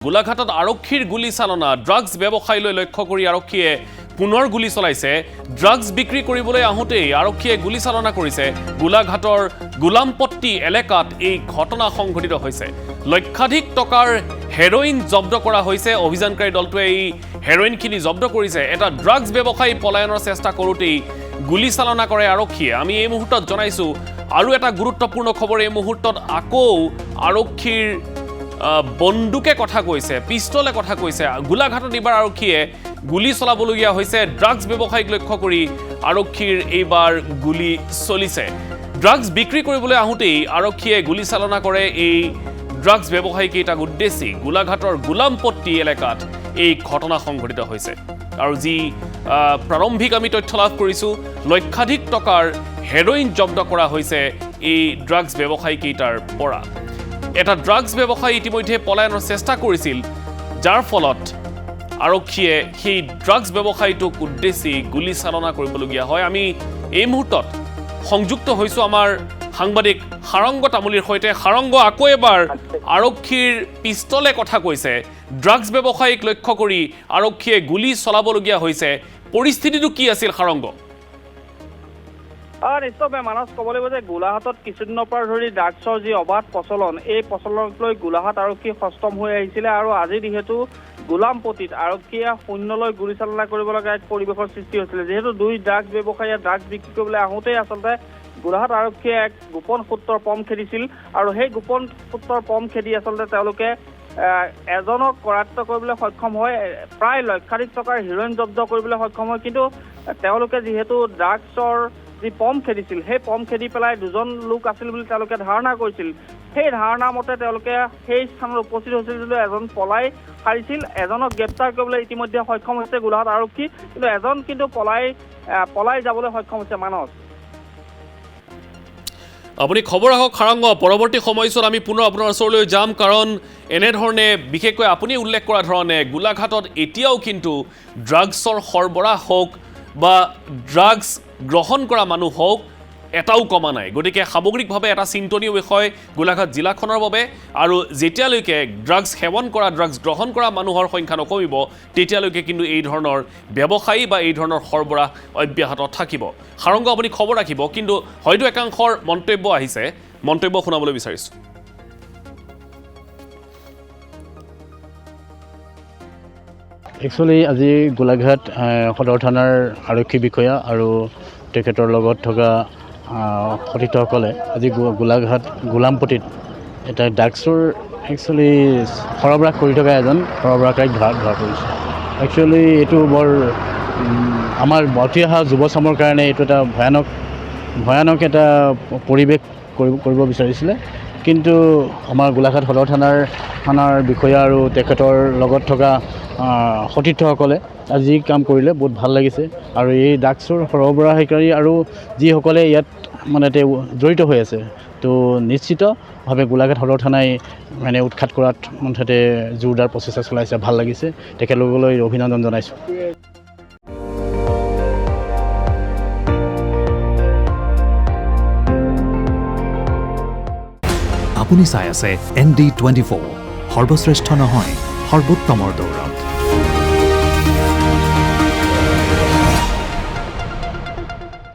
গোলাঘাটত আৰক্ষীৰ গুলী চালনা ড্ৰাগছ ব্যৱসায়লৈ লক্ষ্য কৰি আৰক্ষীয়ে পুনৰ গুলী চলাইছে ড্ৰাগছ বিক্ৰী কৰিবলৈ আহোঁতেই আৰক্ষীয়ে গুলী চালনা কৰিছে গোলাঘাটৰ গোলামপট্টি এলেকাত এই ঘটনা সংঘটিত হৈছে লক্ষাধিক টকাৰ হেৰোইন জব্দ কৰা হৈছে অভিযানকাৰী দলটোৱে এই হেৰোইনখিনি জব্দ কৰিছে এটা ড্ৰাগছ ব্যৱসায়ী পলায়নৰ চেষ্টা কৰোঁতেই গুলী চালনা কৰে আৰক্ষীয়ে আমি এই মুহূৰ্তত জনাইছো আৰু এটা গুৰুত্বপূৰ্ণ খবৰ এই মুহূৰ্তত আকৌ আৰক্ষীৰ বন্দুকে কথা কৈছে পিস্তলে কথা কৈছে গোলাঘাটত এবাৰ আৰক্ষীয়ে গুলী চলাবলগীয়া হৈছে ড্ৰাগছ ব্যৱসায়ীক লক্ষ্য কৰি আৰক্ষীৰ এইবাৰ গুলী চলিছে ড্ৰাগছ বিক্ৰী কৰিবলৈ আহোঁতেই আৰক্ষীয়ে গুলী চালনা কৰে এই ড্ৰাগছ ব্যৱসায়ীকেইটাক উদ্দেশ্যি গোলাঘাটৰ গোলামপট্টি এলেকাত এই ঘটনা সংঘটিত হৈছে আৰু যি প্ৰাৰম্ভিক আমি তথ্য লাভ কৰিছোঁ লক্ষাধিক টকাৰ হেৰোইন জব্দ কৰা হৈছে এই ড্ৰাগছ ব্যৱসায়ীকেইটাৰ পৰা এটা ড্ৰাগছ ব্যৱসায়ী ইতিমধ্যে পলায়নৰ চেষ্টা কৰিছিল যাৰ ফলত আৰক্ষীয়ে সেই ড্ৰাগছ ব্যৱসায়ীটোক উদ্দেশ্যি গুলী চালনা কৰিবলগীয়া হয় আমি এই মুহূৰ্তত সংযুক্ত হৈছোঁ আমাৰ সাংবাদিক সাৰংগ তামুলীৰ সৈতে সাৰংগ আকৌ এবাৰ আৰক্ষীৰ পিস্তলে কথা কৈছে ড্ৰাগছ ব্যৱসায়ীক লক্ষ্য কৰি আৰক্ষীয়ে গুলী চলাবলগীয়া হৈছে পৰিস্থিতিটো কি আছিল সাৰংগ নিশ্চয়ভাৱে মানস ক'ব লাগিব যে গোলাঘাটত কিছুদিনৰ পৰা ধৰি ড্ৰাগছৰ যি অবাধ প্ৰচলন এই প্ৰচলনক লৈ গোলাঘাট আৰক্ষী সষ্টম হৈ আহিছিলে আৰু আজি যিহেতু গোলামপট্টিত আৰক্ষীয়ে শূন্যলৈ গুলী চালনা কৰিব লগা এক পৰিৱেশৰ সৃষ্টি হৈছিলে যিহেতু দুই ড্ৰাগছ ব্যৱসায়ীয়ে ড্ৰাগছ বিক্ৰী কৰিবলৈ আহোঁতেই আচলতে গোলাঘাট আৰক্ষীয়ে এক গোপন সূত্ৰৰ পম খেদিছিল আৰু সেই গোপন সূত্ৰৰ পম খেদি আচলতে তেওঁলোকে এজনক কৰায়ত্ব কৰিবলৈ সক্ষম হয় প্ৰায় লক্ষাধিক টকাৰ হেৰোইন জব্দ কৰিবলৈ সক্ষম হয় কিন্তু তেওঁলোকে যিহেতু ড্ৰাগছৰ যি পম খেদিছিল সেই পম খেদি পেলাই দুজন লোক আছিল বুলি তেওঁলোকে ধাৰণা কৰিছিল সেই ধাৰণা মতে তেওঁলোকে সেই স্থানত উপস্থিত হৈছিল যদিও এজন পলাই সাৰিছিল এজনক গ্ৰেপ্তাৰ কৰিবলৈ ইতিমধ্যে সক্ষম হৈছে গোলাঘাট আৰক্ষী কিন্তু এজন কিন্তু পলাই যাবলৈ সক্ষম হৈছে মানস আপুনি খবৰ ৰাখক সাৰংগ পৰৱৰ্তী সময়ছোৱাত আমি পুনৰ আপোনাৰ ওচৰলৈ যাম কাৰণ এনেধৰণে বিশেষকৈ আপুনি উল্লেখ কৰা ধৰণে গোলাঘাটত এতিয়াও কিন্তু ড্ৰাগছৰ সৰবৰাহ হওক বা ড্ৰাগছ গ্ৰহণ কৰা মানুহ হওক এটাও কমা নাই গতিকে সামগ্ৰিকভাৱে এটা চিন্তনীয় বিষয় গোলাঘাট জিলাখনৰ বাবে আৰু যেতিয়ালৈকে ড্ৰাগছ সেৱন কৰা ড্ৰাগছ গ্ৰহণ কৰা মানুহৰ সংখ্যা নকমিব তেতিয়ালৈকে কিন্তু এই ধৰণৰ ব্যৱসায়ী বা এই ধৰণৰ সৰবৰাহ অব্যাহত থাকিব সাৰংগ আপুনি খবৰ ৰাখিব কিন্তু হয়তো একাংশৰ মন্তব্য আহিছে মন্তব্য শুনাবলৈ বিচাৰিছোঁ একচুৱেলি আজি গোলাঘাট সদৰ থানাৰ আৰক্ষী বিষয়া আৰু তেখেতৰ লগত থকা সতীৰ্থসকলে আজি গোলাঘাট গোলামপট্টিত এটা ড্ৰাগছৰ একচুৱেলি সৰবৰাহ কৰি থকা এজন সৰবৰাহকাৰীক ধৰা পৰিছে একচুৱেলি এইটো বৰ আমাৰ উঠি অহা যুৱচামৰ কাৰণে এইটো এটা ভয়ানক এটা পৰিৱেশ কৰিব বিচাৰিছিলে কিন্তু আমাৰ গোলাঘাট সদৰ থানাৰ বিষয়া আৰু তেখেতৰ লগত থকা সতীৰ্থসকলে আজি কাম কৰিলে বহুত ভাল লাগিছে আৰু এই ড্ৰাগছৰ সৰবৰাহকাৰী আৰু যিসকলে ইয়াত মানে জড়িত হৈ আছে তো নিশ্চিতভাৱে গোলাঘাট সদৰ থানাই মানে উৎখাত কৰাত মুঠতে জোৰদাৰ প্ৰচেষ্টা চলাইছে ভাল লাগিছে তেখেতলোকলৈ অভিনন্দন জনাইছোঁ আপুনি চাই আছে ND24 সৰ্বশ্ৰেষ্ঠ নহয় সৰ্বোত্তমৰ দৌৰ